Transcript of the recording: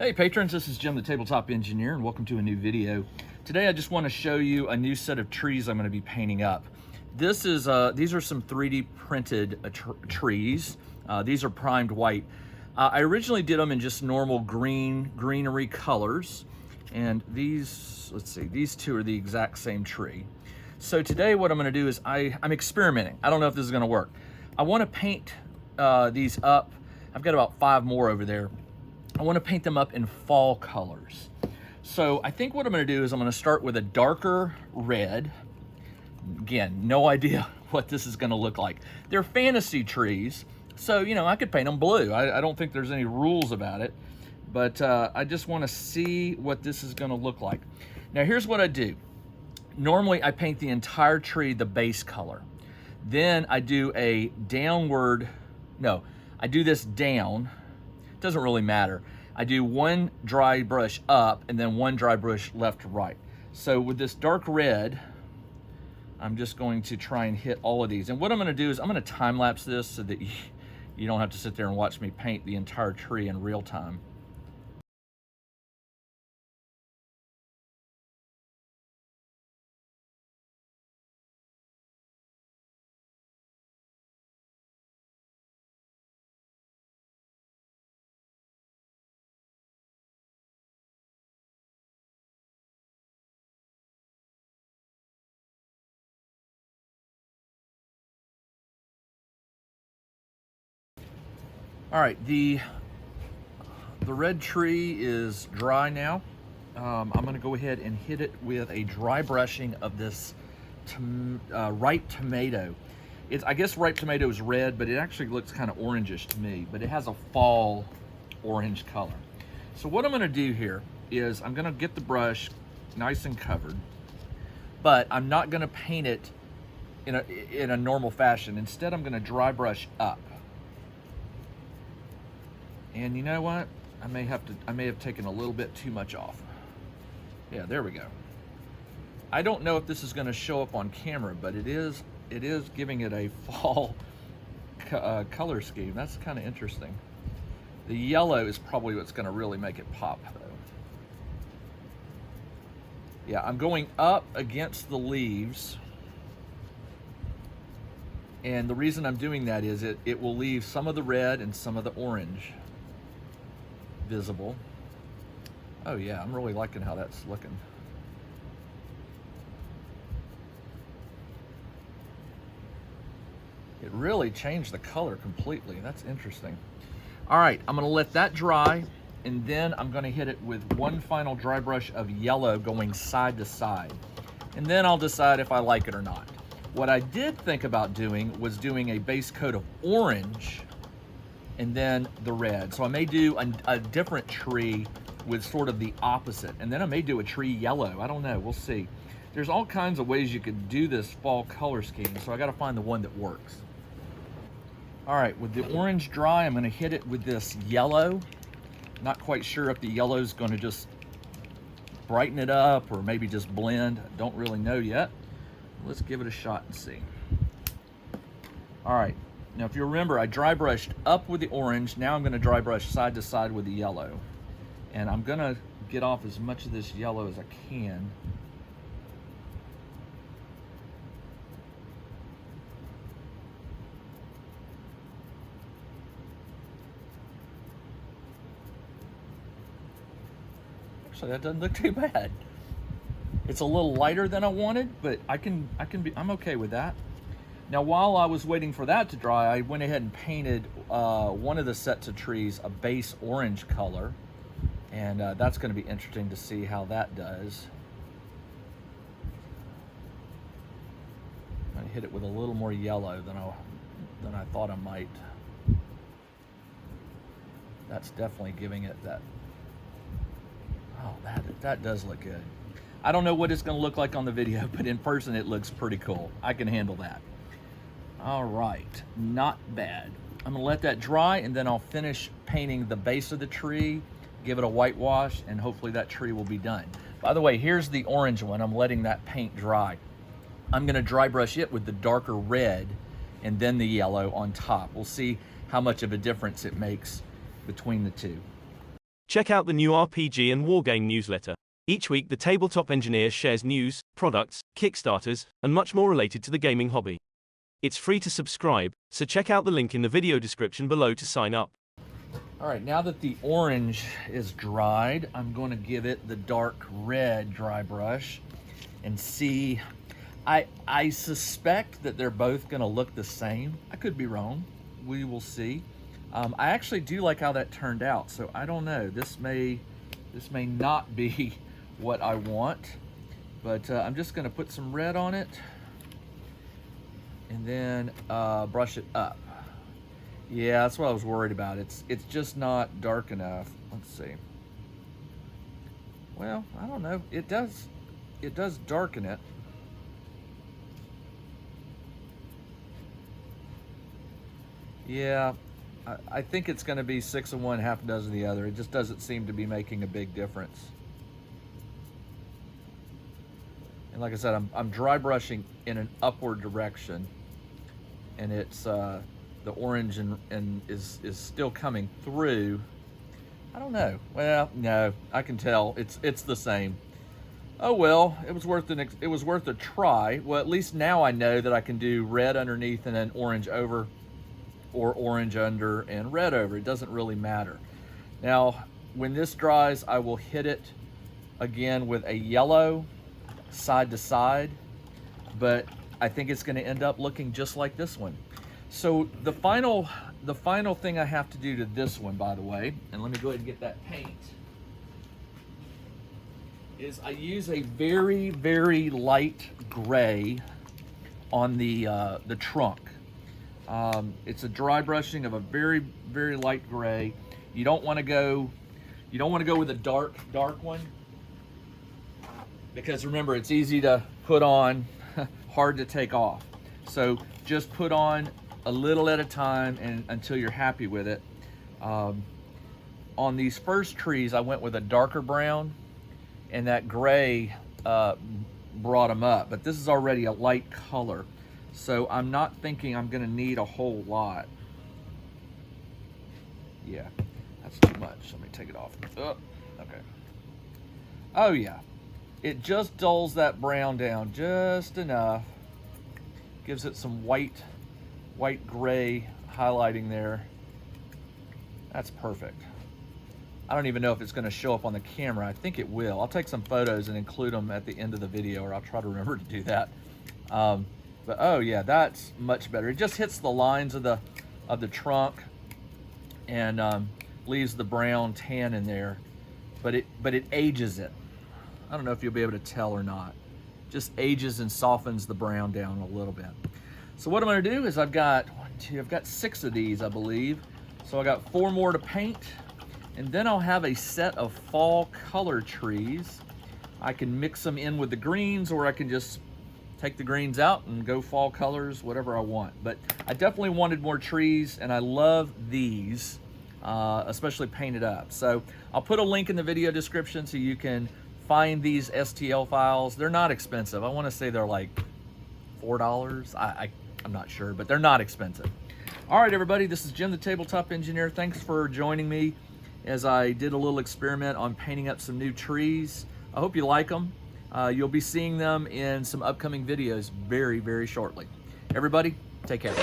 Hey patrons, this is Jim the Tabletop Engineer and welcome to a new video. Today I just want to show you a new set of trees I'm going to be painting up. These are some 3D printed trees. These are primed white. I originally did them in just normal greenery colors, and these two are the exact same tree. So today what I'm going to do is I'm experimenting. I don't know if this is going to work. I want to paint these up. I've got about 5 more over there. I want to paint them up in fall colors. So I think what I'm going to do is I'm going to start with a darker red. Again, no idea what this is going to look like. They're fantasy trees, so you know, I could paint them blue. I don't think there's any rules about it, but I just want to see what this is going to look like. Now here's what I do. Normally I paint the entire tree the base color. Then I do a I do this down. It doesn't really matter. I do one dry brush up and then one dry brush left to right. So with this dark red, I'm just going to try and hit all of these. And what I'm going to do is I'm going to time lapse this so that you don't have to sit there and watch me paint the entire tree in real time. All right, the red tree is dry now. I'm gonna go ahead and hit it with a dry brushing of this ripe tomato. I guess ripe tomato is red, but it actually looks kind of orangish to me, but it has a fall orange color. So what I'm gonna do here is I'm gonna get the brush nice and covered, but I'm not gonna paint it in a normal fashion. Instead, I'm gonna dry brush up. And you know what? I may have taken a little bit too much off. Yeah, there we go. I don't know if this is going to show up on camera, but it is giving it a fall color scheme. That's kind of interesting. The yellow is probably what's going to really make it pop, though. Yeah, I'm going up against the leaves. And the reason I'm doing that is it will leave some of the red and some of the orange visible. Oh yeah, I'm really liking how that's looking. It really changed the color completely. That's interesting. All right, I'm gonna let that dry, and then I'm gonna hit it with one final dry brush of yellow going side to side. And then I'll decide if I like it or not. What I did think about doing was doing a base coat of orange and then the red. So I may do a different tree with sort of the opposite. And then I may do a tree yellow. I don't know, we'll see. There's all kinds of ways you could do this fall color scheme, so I gotta find the one that works. All right, with the orange dry, I'm gonna hit it with this yellow. Not quite sure if the yellow is gonna just brighten it up or maybe just blend. I don't really know yet. Let's give it a shot and see. All right. Now, if you remember, I dry brushed up with the orange. Now I'm going to dry brush side to side with the yellow. And I'm going to get off as much of this yellow as I can. Actually, that doesn't look too bad. It's a little lighter than I wanted, but I'm okay with that. Now, while I was waiting for that to dry, I went ahead and painted one of the sets of trees a base orange color, and that's going to be interesting to see how that does. I'm going to hit it with a little more yellow than I thought I might. That's definitely giving it that. Oh, that does look good. I don't know what it's going to look like on the video, but in person it looks pretty cool. I can handle that. All right, not bad. I'm gonna let that dry, and then I'll finish painting the base of the tree, give it a whitewash, and hopefully that tree will be done. By the way, here's the orange one. I'm letting that paint dry. I'm gonna dry brush it with the darker red and then the yellow on top. We'll see how much of a difference it makes between the two. Check out the new RPG and Wargame newsletter. Each week, the Tabletop Engineer shares news, products, Kickstarters, and much more related to the gaming hobby. It's free to subscribe, so check out the link in the video description below to sign up. All right, now that the orange is dried, I'm going to give it the dark red dry brush and see. I suspect that they're both going to look the same. I could be wrong. We will see. I actually do like how that turned out, so I don't know. This may not be what I want, but I'm just going to put some red on it and then brush it up. Yeah, that's what I was worried about. It's just not dark enough. Let's see. Well, I don't know. It does darken it. Yeah, I think it's going to be 6 of one, half a dozen of the other. It just doesn't seem to be making a big difference. And like I said, I'm dry brushing in an upward direction, and it's the orange and is still coming through. I don't know. Well, no, I can tell it's the same. Oh well, it was worth a try. Well, at least now I know that I can do red underneath and then orange over, or orange under and red over. It doesn't really matter. Now, when this dries, I will hit it again with a yellow side to side, but I think it's going to end up looking just like this one. So the final thing I have to do to this one, by the way, and let me go ahead and get that paint, is I use a very, very light gray on the trunk. It's a dry brushing of a very, very light gray. You don't want to go with a dark one, because remember, it's easy to put on, hard to take off. So just put on a little at a time and until you're happy with it. On these first trees, I went with a darker brown, and that gray brought them up, but this is already a light color. So I'm not thinking I'm gonna need a whole lot. Yeah, that's too much. Let me take it off. Oh, okay. Oh yeah, it just dulls that brown down just enough. Gives it some white gray highlighting there. That's perfect. I don't even know if it's gonna show up on the camera. I think it will. I'll take some photos and include them at the end of the video, or I'll try to remember to do that. But oh yeah, that's much better. It just hits the lines of the trunk and leaves the brown tan in there, but it ages it. I don't know if you'll be able to tell or not. Just ages and softens the brown down a little bit. So what I'm going to do is I've got 6 of these, I believe. So I got 4 more to paint, and then I'll have a set of fall color trees. I can mix them in with the greens, or I can just take the greens out and go fall colors, whatever I want. But I definitely wanted more trees, and I love these, especially painted up. So I'll put a link in the video description so you can find these STL files. They're not expensive. I want to say they're like $4. I'm not sure, but they're not expensive. All right, everybody, this is Jim the Tabletop Engineer. Thanks for joining me as I did a little experiment on painting up some new trees. I hope you like them. You'll be seeing them in some upcoming videos very, very shortly. Everybody, take care.